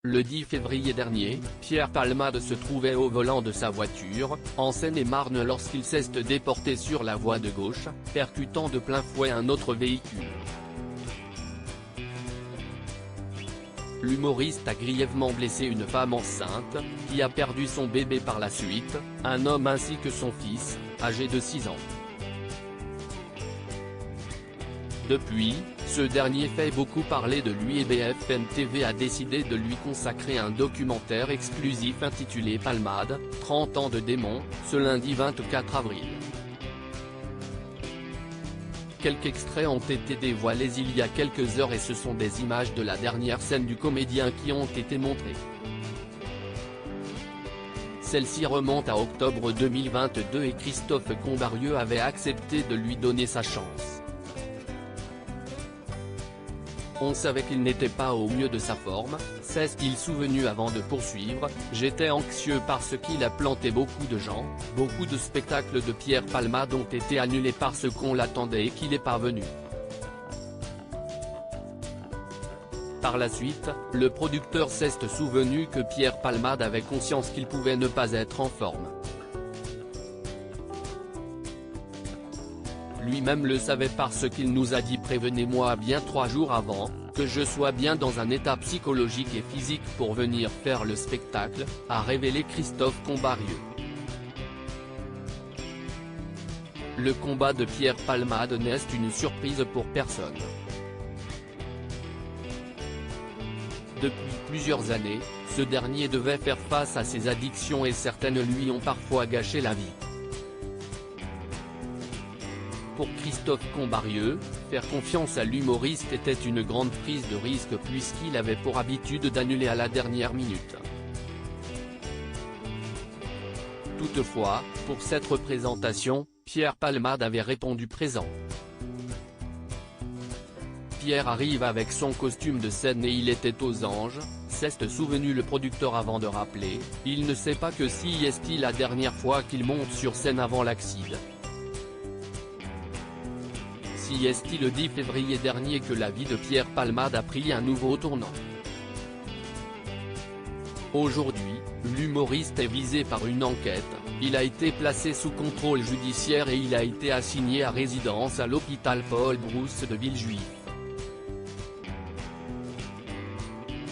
Le 10 février dernier, Pierre Palmade se trouvait au volant de sa voiture, en Seine-et-Marne lorsqu'il s'est déporté sur la voie de gauche, percutant de plein fouet un autre véhicule. L'humoriste a grièvement blessé une femme enceinte, qui a perdu son bébé par la suite, un homme ainsi que son fils, âgé de 6 ans. Depuis, ce dernier fait beaucoup parler de lui et BFM TV a décidé de lui consacrer un documentaire exclusif intitulé Palmade, 30 ans de démon, ce lundi 24 avril. Quelques extraits ont été dévoilés il y a quelques heures et ce sont des images de la dernière scène du comédien qui ont été montrées. Celle-ci remonte à octobre 2022 et Christophe Combarieux avait accepté de lui donner sa chance. On savait qu'il n'était pas au mieux de sa forme, s'est-il souvenu avant de poursuivre, j'étais anxieux parce qu'il a planté beaucoup de gens, beaucoup de spectacles de Pierre Palmade ont été annulés parce qu'on l'attendait et qu'il n'est pas venu. Par la suite, le producteur s'est souvenu que Pierre Palmade avait conscience qu'il pouvait ne pas être en forme. Lui-même le savait parce qu'il nous a dit « Prévenez-moi bien 3 jours avant, que je sois bien dans un état psychologique et physique pour venir faire le spectacle », a révélé Christophe Combarieux. Le combat de Pierre Palmade n'est une surprise pour personne. Depuis plusieurs années, ce dernier devait faire face à ses addictions et certaines lui ont parfois gâché la vie. Pour Christophe Combarieux, faire confiance à l'humoriste était une grande prise de risque puisqu'il avait pour habitude d'annuler à la dernière minute. Toutefois, pour cette représentation, Pierre Palmade avait répondu présent. Pierre arrive avec son costume de scène et il était aux anges, s'est souvenu le producteur avant de rappeler, il ne sait pas que si est-il la dernière fois qu'il monte sur scène avant l'accident. Si est-il le 10 février dernier que la vie de Pierre Palmade a pris un nouveau tournant. Aujourd'hui, l'humoriste est visé par une enquête, il a été placé sous contrôle judiciaire et il a été assigné à résidence à l'hôpital Paul Brousse de Villejuif.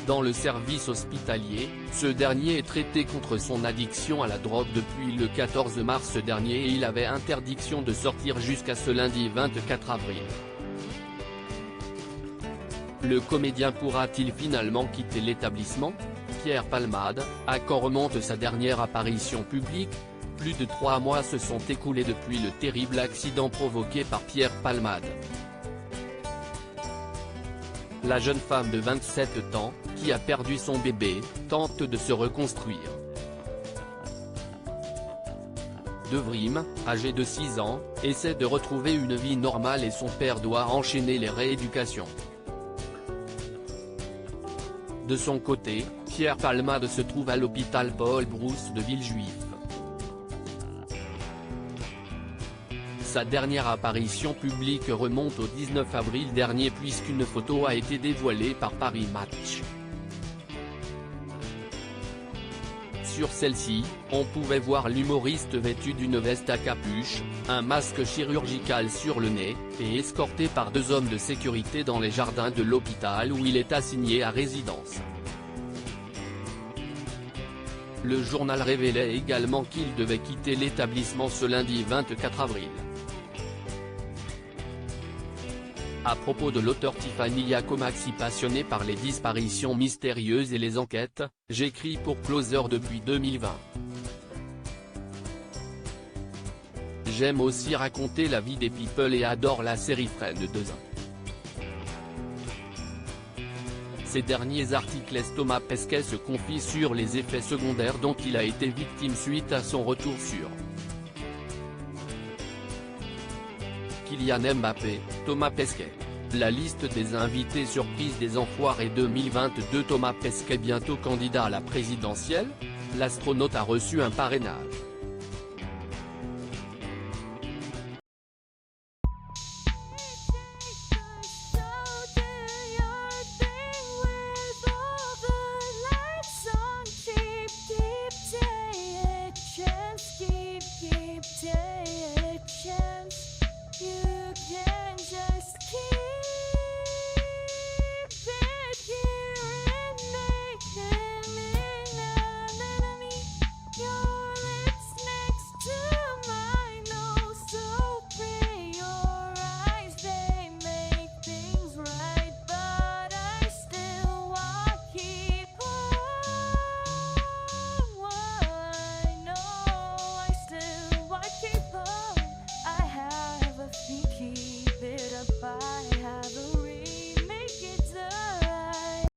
Dans le service hospitalier, ce dernier est traité contre son addiction à la drogue depuis le 14 mars dernier et il avait interdiction de sortir jusqu'à ce lundi 24 avril. Le comédien pourra-t-il finalement quitter l'établissement? Pierre Palmade, à quand remonte sa dernière apparition publique? Plus de 3 mois se sont écoulés depuis le terrible accident provoqué par Pierre Palmade. La jeune femme de 27 ans, qui a perdu son bébé, tente de se reconstruire. Devrim, âgé de 6 ans, essaie de retrouver une vie normale et son père doit enchaîner les rééducations. De son côté, Pierre Palmade se trouve à l'hôpital Paul Brousse de Villejuif. Sa dernière apparition publique remonte au 19 avril dernier puisqu'une photo a été dévoilée par Paris Match. Sur celle-ci, on pouvait voir l'humoriste vêtu d'une veste à capuche, un masque chirurgical sur le nez, et escorté par 2 hommes de sécurité dans les jardins de l'hôpital où il est assigné à résidence. Le journal révélait également qu'il devait quitter l'établissement ce lundi 24 avril. À propos de l'auteur Tiffany Yacomaxi passionnée par les disparitions mystérieuses et les enquêtes, j'écris pour Closer depuis 2020. J'aime aussi raconter la vie des people et adore la série Friends 2. Ces derniers articles laissent Thomas Pesquet se confie sur les effets secondaires dont il a été victime suite à son retour sur Kylian Mbappé, Thomas Pesquet. La liste des invités surprises des Enfoirés 2022. Thomas Pesquet bientôt candidat à la présidentielle? L'astronaute a reçu un parrainage.